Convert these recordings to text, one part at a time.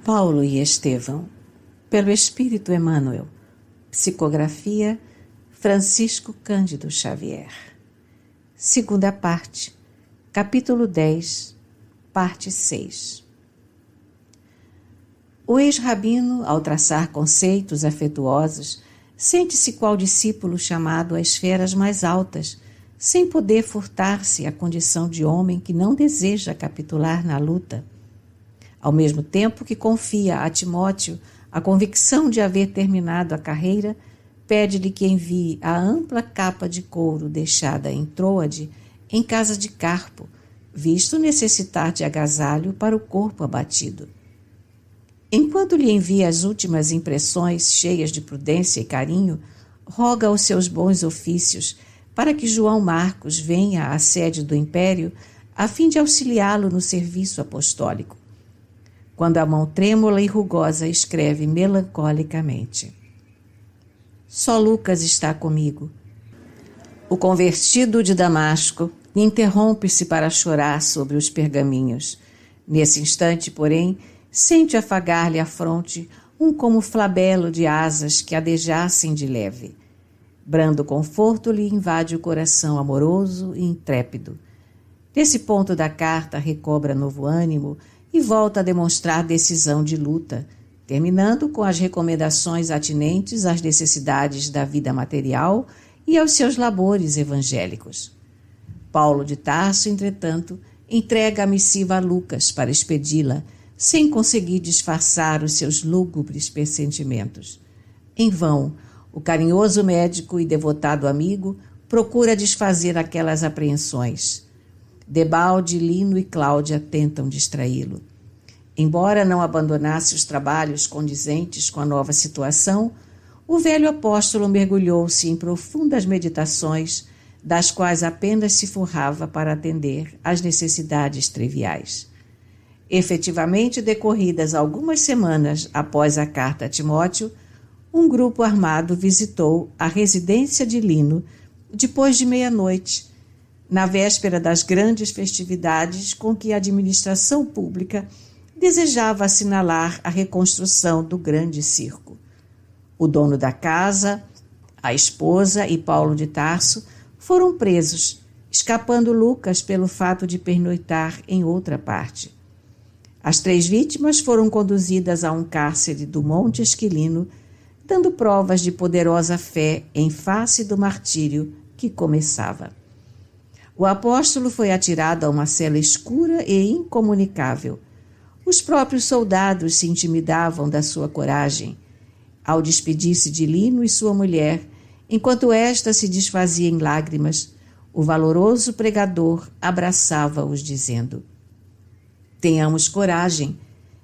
Paulo e Estevão, pelo Espírito Emmanuel. Psicografia Francisco Cândido Xavier. Segunda parte, capítulo 10, parte 6. O ex-rabino, ao traçar conceitos afetuosos, sente-se qual discípulo chamado a esferas mais altas, sem poder furtar-se à condição de homem que não deseja capitular na luta. Ao mesmo tempo que confia a Timóteo a convicção de haver terminado a carreira, pede-lhe que envie a ampla capa de couro deixada em Troade, em casa de Carpo, visto necessitar de agasalho para o corpo abatido. Enquanto lhe envia as últimas impressões cheias de prudência e carinho, roga aos seus bons ofícios para que João Marcos venha à sede do Império a fim de auxiliá-lo no serviço apostólico. Quando a mão trêmula e rugosa escreve melancolicamente: Só Lucas está comigo. O convertido de Damasco interrompe-se para chorar sobre os pergaminhos. Nesse instante, porém, sente afagar-lhe a fronte um como flabelo de asas que adejassem de leve. Brando conforto lhe invade o coração amoroso e intrépido. Desse ponto da carta recobra novo ânimo e volta a demonstrar decisão de luta, terminando com as recomendações atinentes às necessidades da vida material e aos seus labores evangélicos. Paulo de Tarso, entretanto, entrega a missiva a Lucas para expedi-la, sem conseguir disfarçar os seus lúgubres pressentimentos. Em vão, o carinhoso médico e devotado amigo procura desfazer aquelas apreensões. Debalde, Lino e Cláudia tentam distraí-lo. Embora não abandonasse os trabalhos condizentes com a nova situação, o velho apóstolo mergulhou-se em profundas meditações, das quais apenas se forrava para atender às necessidades triviais. Efetivamente, decorridas algumas semanas após a carta a Timóteo, um grupo armado visitou a residência de Lino depois de meia-noite, na véspera das grandes festividades com que a administração pública desejava assinalar a reconstrução do grande circo. O dono da casa, a esposa e Paulo de Tarso foram presos, escapando Lucas pelo fato de pernoitar em outra parte. As 3 vítimas foram conduzidas a um cárcere do Monte Esquilino, dando provas de poderosa fé em face do martírio que começava. O apóstolo foi atirado a uma cela escura e incomunicável. Os próprios soldados se intimidavam da sua coragem. Ao despedir-se de Lino e sua mulher, enquanto esta se desfazia em lágrimas, o valoroso pregador abraçava-os, dizendo: Tenhamos coragem.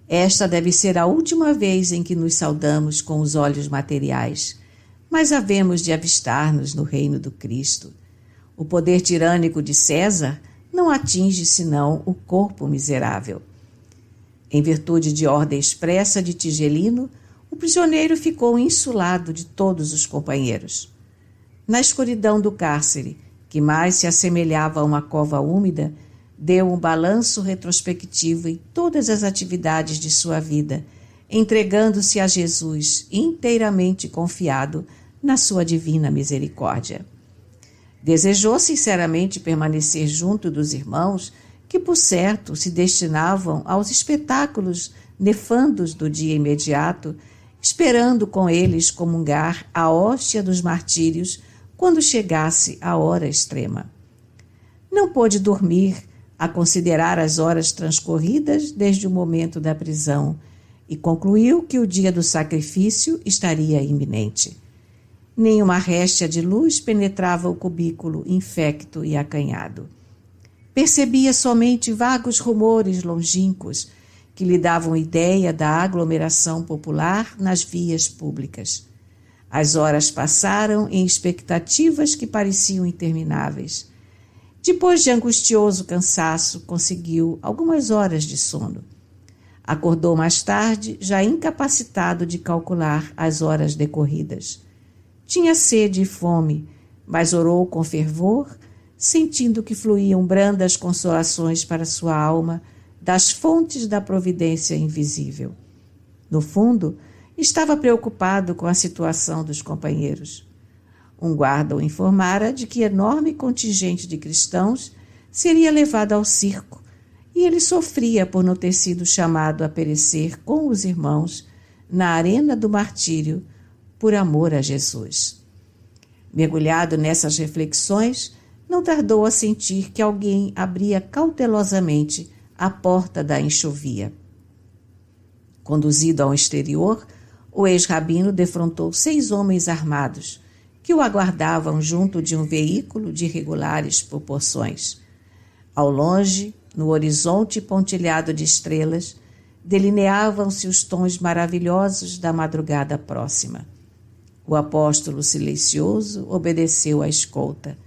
Esta deve ser a última vez em que nos saudamos com os olhos materiais, mas havemos de avistar-nos no reino do Cristo. O poder tirânico de César não atinge senão o corpo miserável. Em virtude de ordem expressa de Tigelino, o prisioneiro ficou insulado de todos os companheiros. Na escuridão do cárcere, que mais se assemelhava a uma cova úmida, deu um balanço retrospectivo em todas as atividades de sua vida, entregando-se a Jesus inteiramente confiado na sua divina misericórdia. Desejou sinceramente permanecer junto dos irmãos que, por certo, se destinavam aos espetáculos nefandos do dia imediato, esperando com eles comungar a hóstia dos martírios quando chegasse a hora extrema. Não pôde dormir a considerar as horas transcorridas desde o momento da prisão e concluiu que o dia do sacrifício estaria iminente. Nenhuma réstia de luz penetrava o cubículo infecto e acanhado. Percebia somente vagos rumores longínquos que lhe davam ideia da aglomeração popular nas vias públicas. As horas passaram em expectativas que pareciam intermináveis. Depois de angustioso cansaço, conseguiu algumas horas de sono. Acordou mais tarde, já incapacitado de calcular as horas decorridas. Tinha sede e fome, mas orou com fervor, sentindo que fluíam brandas consolações para sua alma das fontes da providência invisível. No fundo, estava preocupado com a situação dos companheiros. Um guarda o informara de que enorme contingente de cristãos seria levado ao circo, e ele sofria por não ter sido chamado a perecer com os irmãos na arena do martírio por amor a Jesus. Mergulhado nessas reflexões, não tardou a sentir que alguém abria cautelosamente a porta da enxovia. Conduzido ao exterior, o ex-rabino defrontou 6 homens armados, que o aguardavam junto de um veículo de irregulares proporções. Ao longe, no horizonte pontilhado de estrelas, delineavam-se os tons maravilhosos da madrugada próxima. O apóstolo silencioso obedeceu à escolta.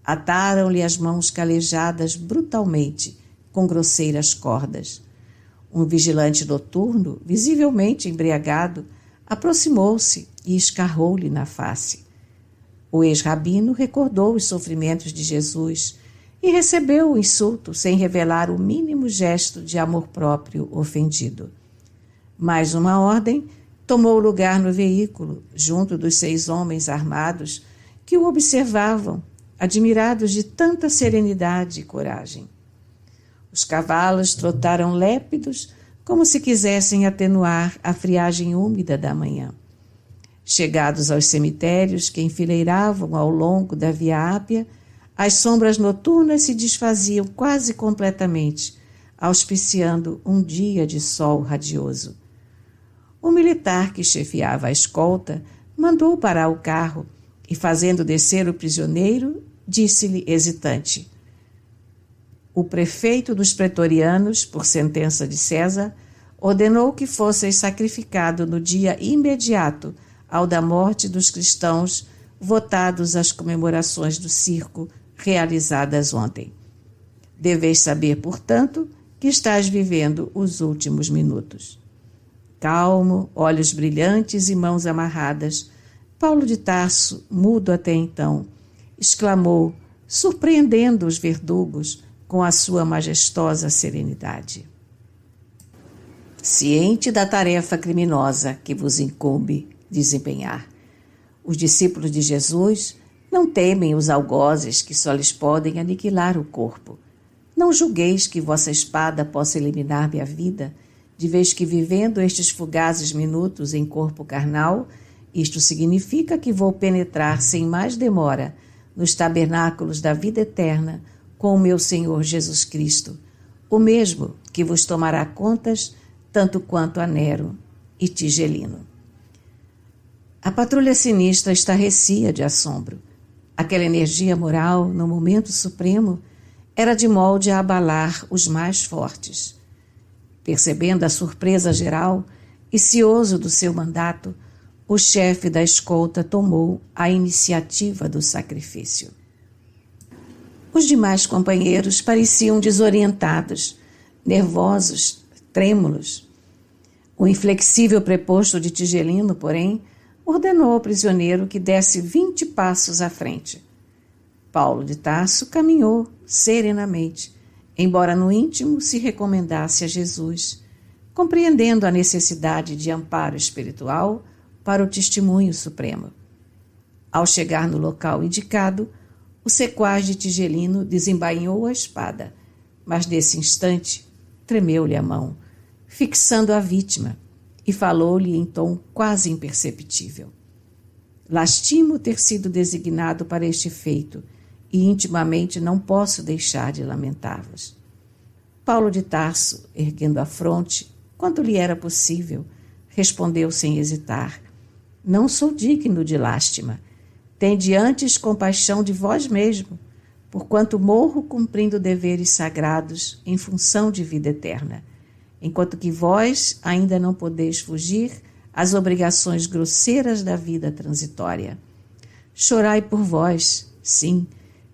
Ataram-lhe as mãos calejadas brutalmente, com grosseiras cordas. Um vigilante noturno, visivelmente embriagado, aproximou-se e escarrou-lhe na face. O ex-rabino recordou os sofrimentos de Jesus e recebeu o insulto sem revelar o mínimo gesto de amor próprio ofendido. Mais uma ordem tomou lugar no veículo, junto dos 6 homens armados que o observavam, admirados de tanta serenidade e coragem. Os cavalos trotaram lépidos, como se quisessem atenuar a friagem úmida da manhã. Chegados aos cemitérios que enfileiravam ao longo da Via Ápia, as sombras noturnas se desfaziam quase completamente, auspiciando um dia de sol radioso. O militar que chefiava a escolta mandou parar o carro e, fazendo descer o prisioneiro, disse-lhe hesitante: o prefeito dos pretorianos, por sentença de César, ordenou que fosseis sacrificado no dia imediato ao da morte dos cristãos votados às comemorações do circo realizadas ontem. Deveis saber, portanto, que estás vivendo os últimos minutos. Calmo, olhos brilhantes e mãos amarradas, Paulo de Tarso, mudo até então, exclamou, surpreendendo os verdugos com a sua majestosa serenidade: ciente da tarefa criminosa que vos incumbe desempenhar, os discípulos de Jesus não temem os algozes que só lhes podem aniquilar o corpo. Não julgueis que vossa espada possa eliminar-me a vida, de vez que, vivendo estes fugazes minutos em corpo carnal, isto significa que vou penetrar sem mais demora nos tabernáculos da vida eterna com o meu Senhor Jesus Cristo, o mesmo que vos tomará contas tanto quanto a Nero e Tigelino. A patrulha sinistra estarrecia de assombro. Aquela energia moral, no momento supremo, era de molde a abalar os mais fortes. Percebendo a surpresa geral e cioso do seu mandato, o chefe da escolta tomou a iniciativa do sacrifício. Os demais companheiros pareciam desorientados, nervosos, trêmulos. O inflexível preposto de Tigelino, porém, ordenou ao prisioneiro que desse 20 passos à frente. Paulo de Tarso caminhou serenamente, embora no íntimo se recomendasse a Jesus, compreendendo a necessidade de amparo espiritual para o testemunho supremo. Ao chegar no local indicado, o sequaz de Tigelino desembainhou a espada, mas nesse instante tremeu-lhe a mão, fixando a vítima, e falou-lhe em tom quase imperceptível: lastimo ter sido designado para este feito, e intimamente não posso deixar de lamentá-vos. Paulo de Tarso, erguendo a fronte, quanto lhe era possível, respondeu sem hesitar: não sou digno de lástima. Tende antes compaixão de vós mesmo, porquanto morro cumprindo deveres sagrados em função de vida eterna, enquanto que vós ainda não podeis fugir às obrigações grosseiras da vida transitória. Chorai por vós, sim,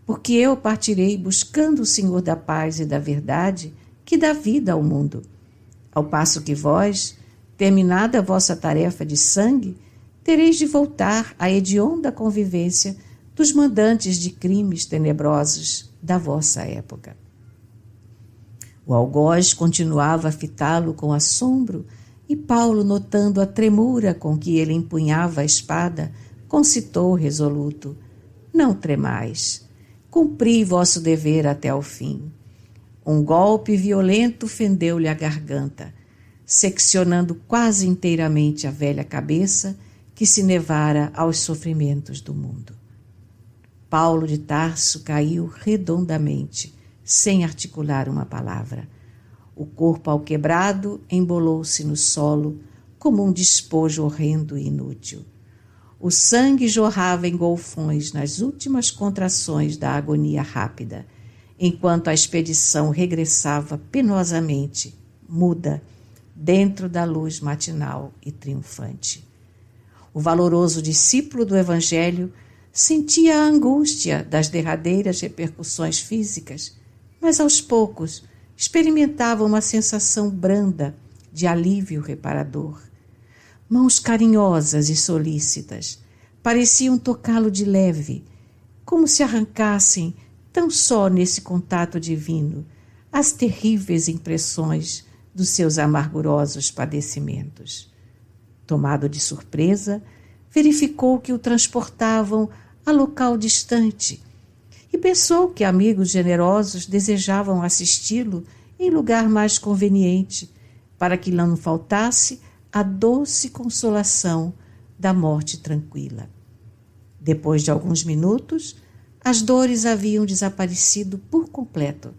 porque eu partirei buscando o Senhor da paz e da verdade, que dá vida ao mundo. Ao passo que vós, terminada a vossa tarefa de sangue, tereis de voltar à hedionda convivência dos mandantes de crimes tenebrosos da vossa época. O algoz continuava a fitá-lo com assombro E Paulo, notando a tremura com que ele empunhava a espada, concitou resoluto: não tremais, cumpri vosso dever até ao fim. Um golpe violento fendeu-lhe a garganta, seccionando quase inteiramente a velha cabeça que se nevara aos sofrimentos do mundo. Paulo de Tarso caiu redondamente, sem articular uma palavra. O corpo alquebrado embolou-se no solo como um despojo horrendo e inútil. O sangue jorrava em golfões nas últimas contrações da agonia rápida, enquanto a expedição regressava penosamente, muda, dentro da luz matinal e triunfante. O valoroso discípulo do Evangelho sentia a angústia das derradeiras repercussões físicas, mas aos poucos experimentava uma sensação branda de alívio reparador. Mãos carinhosas e solícitas pareciam tocá-lo de leve, como se arrancassem, tão só nesse contato divino, as terríveis impressões dos seus amargurosos padecimentos. Tomado de surpresa, verificou que o transportavam a local distante e pensou que amigos generosos desejavam assisti-lo em lugar mais conveniente, para que não faltasse a doce consolação da morte tranquila. Depois de alguns minutos, as dores haviam desaparecido por completo.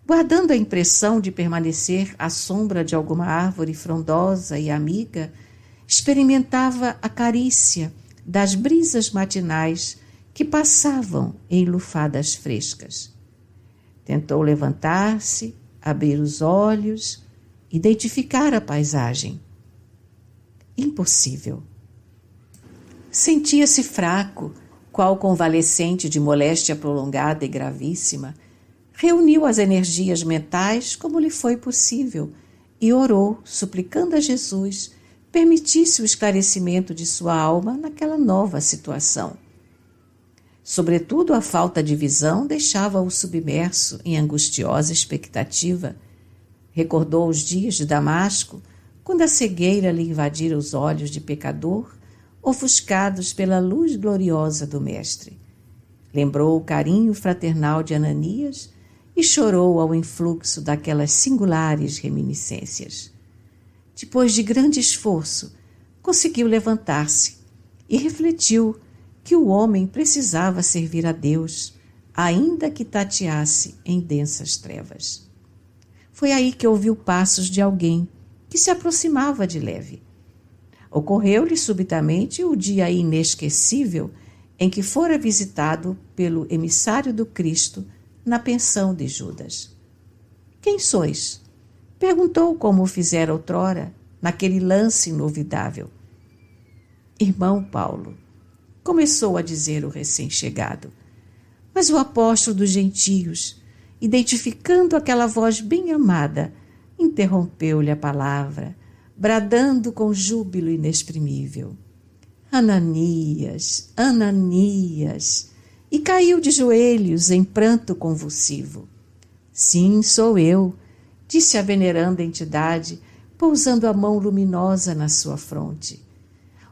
Guardando a impressão de permanecer à sombra de alguma árvore frondosa e amiga, experimentava a carícia das brisas matinais que passavam em lufadas frescas. Tentou levantar-se, abrir os olhos, identificar a paisagem. Impossível. Sentia-se fraco, qual convalescente de moléstia prolongada e gravíssima. Reuniu as energias mentais como lhe foi possível e orou, suplicando a Jesus permitisse o esclarecimento de sua alma naquela nova situação. Sobretudo, a falta de visão deixava-o submerso em angustiosa expectativa. Recordou os dias de Damasco, quando a cegueira lhe invadira os olhos de pecador, ofuscados pela luz gloriosa do Mestre. Lembrou o carinho fraternal de Ananias e chorou ao influxo daquelas singulares reminiscências. Depois de grande esforço, conseguiu levantar-se e refletiu que o homem precisava servir a Deus, ainda que tateasse em densas trevas. Foi aí que ouviu passos de alguém que se aproximava de leve. Ocorreu-lhe subitamente o dia inesquecível em que fora visitado pelo emissário do Cristo na pensão de Judas. Quem sois? Perguntou como o fizera outrora, naquele lance inovidável. Irmão Paulo, começou a dizer o recém-chegado. Mas o apóstolo dos gentios, identificando aquela voz bem amada, interrompeu-lhe a palavra, bradando com júbilo inexprimível. Ananias, Ananias! E caiu de joelhos em pranto convulsivo. Sim, sou eu, disse a veneranda entidade, pousando a mão luminosa na sua fronte.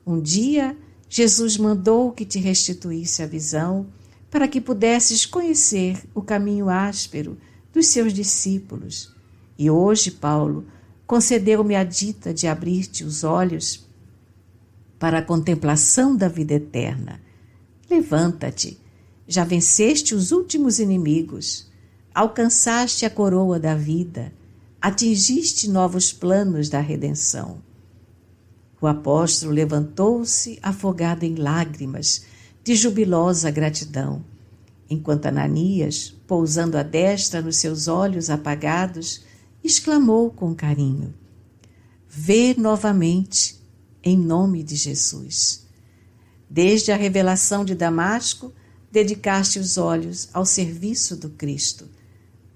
Um dia, Jesus mandou que te restituísse a visão para que pudesses conhecer o caminho áspero dos seus discípulos. E hoje, Paulo, concedeu-me a dita de abrir-te os olhos para a contemplação da vida eterna. Levanta-te, já venceste os últimos inimigos, alcançaste a coroa da vida, atingiste novos planos da redenção. O apóstolo levantou-se afogado em lágrimas de jubilosa gratidão, enquanto Ananias, pousando a destra nos seus olhos apagados, exclamou com carinho: Vê novamente, em nome de Jesus. Desde a revelação de Damasco, dedicaste os olhos ao serviço do Cristo.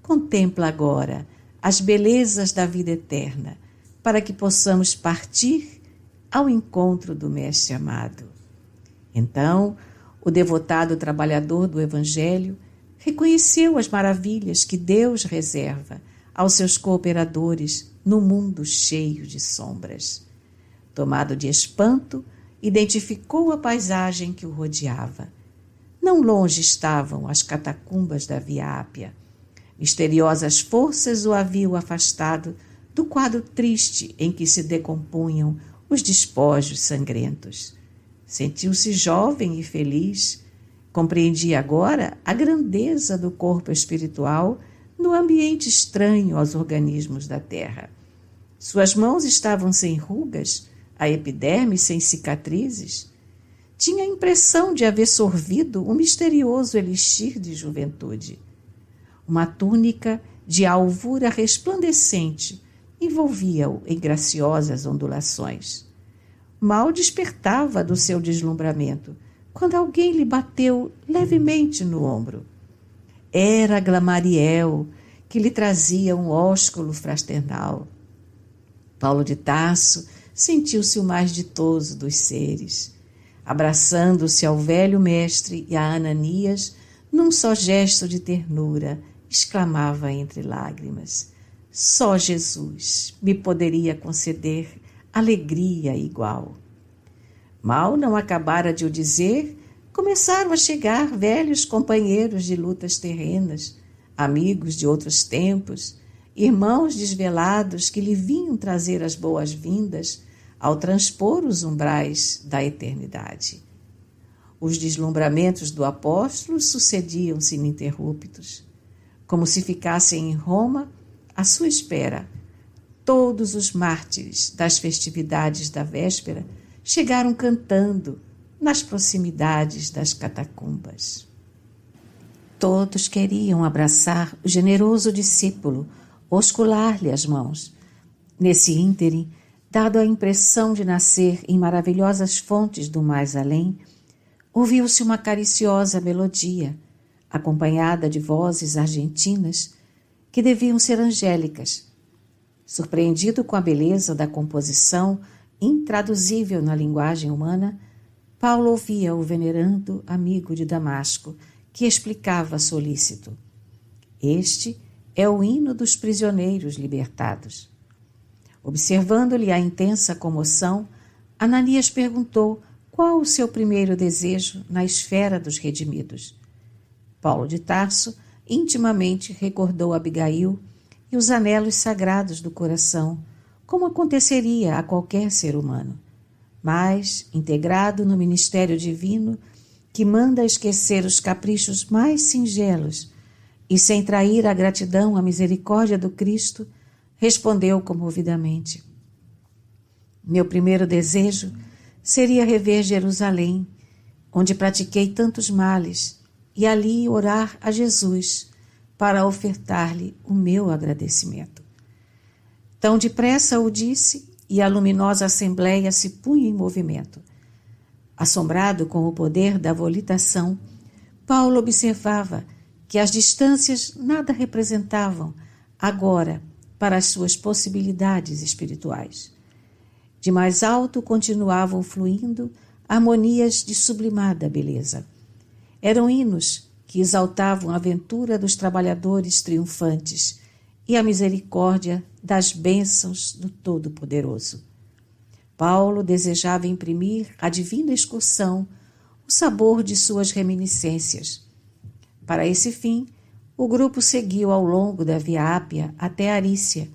Contempla agora as belezas da vida eterna, para que possamos partir ao encontro do Mestre amado. Então, o devotado trabalhador do Evangelho reconheceu as maravilhas que Deus reserva aos seus cooperadores no mundo cheio de sombras. Tomado de espanto, identificou a paisagem que o rodeava. Não longe estavam as catacumbas da Via Ápia. Misteriosas forças o haviam afastado do quadro triste em que se decompunham os despojos sangrentos. Sentiu-se jovem e feliz. Compreendia agora a grandeza do corpo espiritual no ambiente estranho aos organismos da terra. Suas mãos estavam sem rugas, a epiderme sem cicatrizes. Tinha a impressão de haver sorvido um misterioso elixir de juventude. Uma túnica de alvura resplandecente envolvia-o em graciosas ondulações. Mal despertava do seu deslumbramento, quando alguém lhe bateu levemente no ombro. Era Gamaliel, que lhe trazia um ósculo fraternal. Paulo de Tarso sentiu-se o mais ditoso dos seres. Abraçando-se ao velho mestre e a Ananias, num só gesto de ternura, exclamava entre lágrimas: só Jesus me poderia conceder alegria igual. Mal não acabara de o dizer, começaram a chegar velhos companheiros de lutas terrenas, amigos de outros tempos, irmãos desvelados que lhe vinham trazer as boas-vindas ao transpor os umbrais da eternidade. Os deslumbramentos do apóstolo sucediam-se ininterruptos. Como se ficassem em Roma, à sua espera, todos os mártires das festividades da véspera chegaram cantando nas proximidades das catacumbas. Todos queriam abraçar o generoso discípulo, oscular-lhe as mãos. Nesse ínterim, dado a impressão de nascer em maravilhosas fontes do mais além, ouviu-se uma cariciosa melodia, acompanhada de vozes argentinas que deviam ser angélicas. Surpreendido com a beleza da composição, intraduzível na linguagem humana, Paulo ouvia o venerando amigo de Damasco, que explicava solícito: este é o hino dos prisioneiros libertados. Observando-lhe a intensa comoção, Ananias perguntou qual o seu primeiro desejo na esfera dos redimidos. Paulo de Tarso intimamente recordou Abigail e os anelos sagrados do coração, como aconteceria a qualquer ser humano. Mas, integrado no ministério divino, que manda esquecer os caprichos mais singelos e, sem trair a gratidão à misericórdia do Cristo, respondeu comovidamente: meu primeiro desejo seria rever Jerusalém, onde pratiquei tantos males, e ali orar a Jesus para ofertar-lhe o meu agradecimento. Tão depressa o disse, e a luminosa assembleia se punha em movimento. Assombrado com o poder da volitação, Paulo observava que as distâncias nada representavam agora para as suas possibilidades espirituais. De mais alto continuavam fluindo harmonias de sublimada beleza. Eram hinos que exaltavam a aventura dos trabalhadores triunfantes e a misericórdia das bênçãos do Todo-Poderoso. Paulo desejava imprimir à divina excursão o sabor de suas reminiscências. Para esse fim, o grupo seguiu ao longo da Via Ápia até Arícia,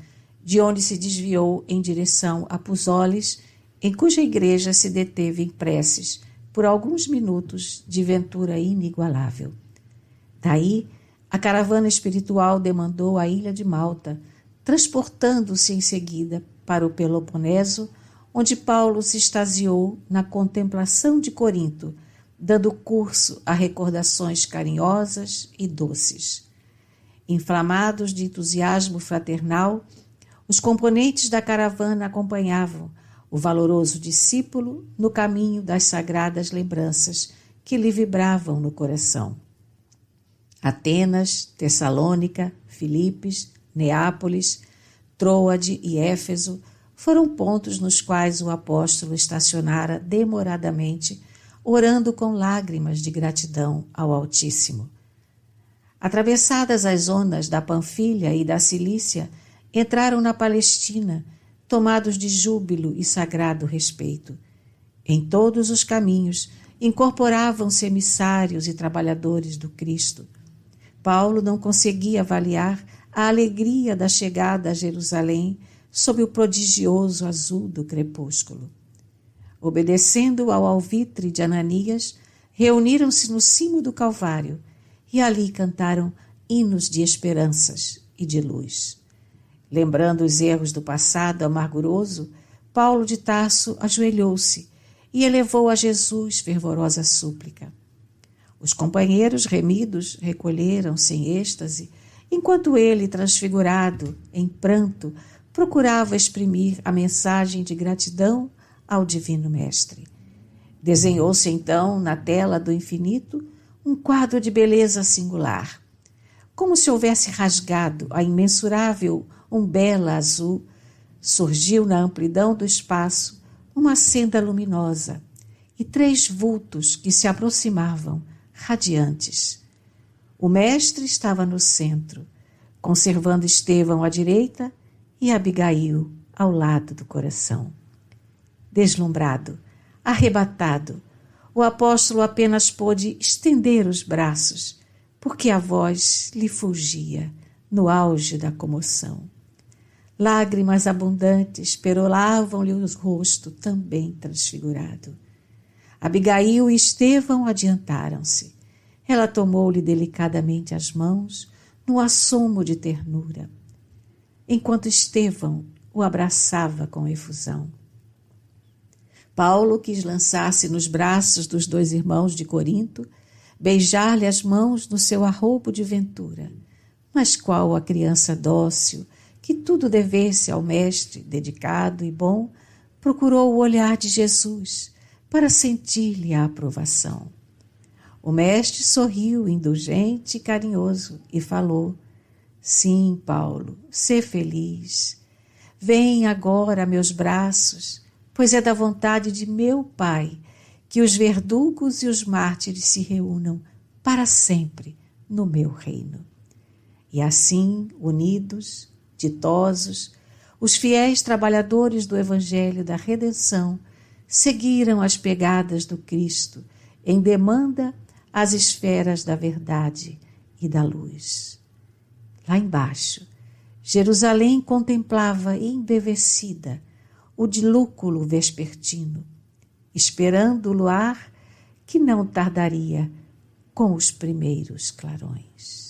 de onde se desviou em direção a Puzoles, em cuja igreja se deteve em preces por alguns minutos de ventura inigualável. Daí, a caravana espiritual demandou a ilha de Malta, transportando-se em seguida para o Peloponeso, onde Paulo se extasiou na contemplação de Corinto, dando curso a recordações carinhosas e doces. Inflamados de entusiasmo fraternal, os componentes da caravana acompanhavam o valoroso discípulo no caminho das sagradas lembranças que lhe vibravam no coração. Atenas, Tessalônica, Filipos, Neápolis, Troade e Éfeso foram pontos nos quais o apóstolo estacionara demoradamente, orando com lágrimas de gratidão ao Altíssimo. Atravessadas as zonas da Panfilha e da Cilícia, entraram na Palestina, tomados de júbilo e sagrado respeito. Em todos os caminhos incorporavam-se emissários e trabalhadores do Cristo. Paulo não conseguia avaliar a alegria da chegada a Jerusalém sob o prodigioso azul do crepúsculo. Obedecendo ao alvitre de Ananias, reuniram-se no cimo do Calvário e ali cantaram hinos de esperanças e de luz. Lembrando os erros do passado amarguroso, Paulo de Tarso ajoelhou-se e elevou a Jesus fervorosa súplica. Os companheiros remidos recolheram-se em êxtase, enquanto ele, transfigurado, em pranto, procurava exprimir a mensagem de gratidão ao Divino Mestre. Desenhou-se então, na tela do infinito, um quadro de beleza singular. Como se houvesse rasgado a imensurável umbela azul, surgiu na amplidão do espaço uma senda luminosa e 3 vultos que se aproximavam, radiantes. O mestre estava no centro, conservando Estevão à direita e Abigail ao lado do coração. Deslumbrado, arrebatado, o apóstolo apenas pôde estender os braços, porque a voz lhe fugia no auge da comoção. Lágrimas abundantes perolavam-lhe o rosto também transfigurado. Abigail e Estevão adiantaram-se. Ela tomou-lhe delicadamente as mãos, num assomo de ternura, enquanto Estevão o abraçava com efusão. Paulo quis lançar-se nos braços dos 2 irmãos de Corinto, beijar-lhe as mãos no seu arroubo de ventura, mas qual a criança dócil, que tudo devesse ao mestre, dedicado e bom, procurou o olhar de Jesus para sentir-lhe a aprovação. O mestre sorriu, indulgente e carinhoso, e falou: Sim, Paulo, sê feliz. Vem agora a meus braços, pois é da vontade de meu Pai que os verdugos e os mártires se reúnam para sempre no meu reino. E assim, unidos, ditosos, os fiéis trabalhadores do Evangelho da Redenção seguiram as pegadas do Cristo em demanda às esferas da verdade e da luz. Lá embaixo, Jerusalém contemplava embevecida o dilúculo vespertino, esperando o luar que não tardaria com os primeiros clarões.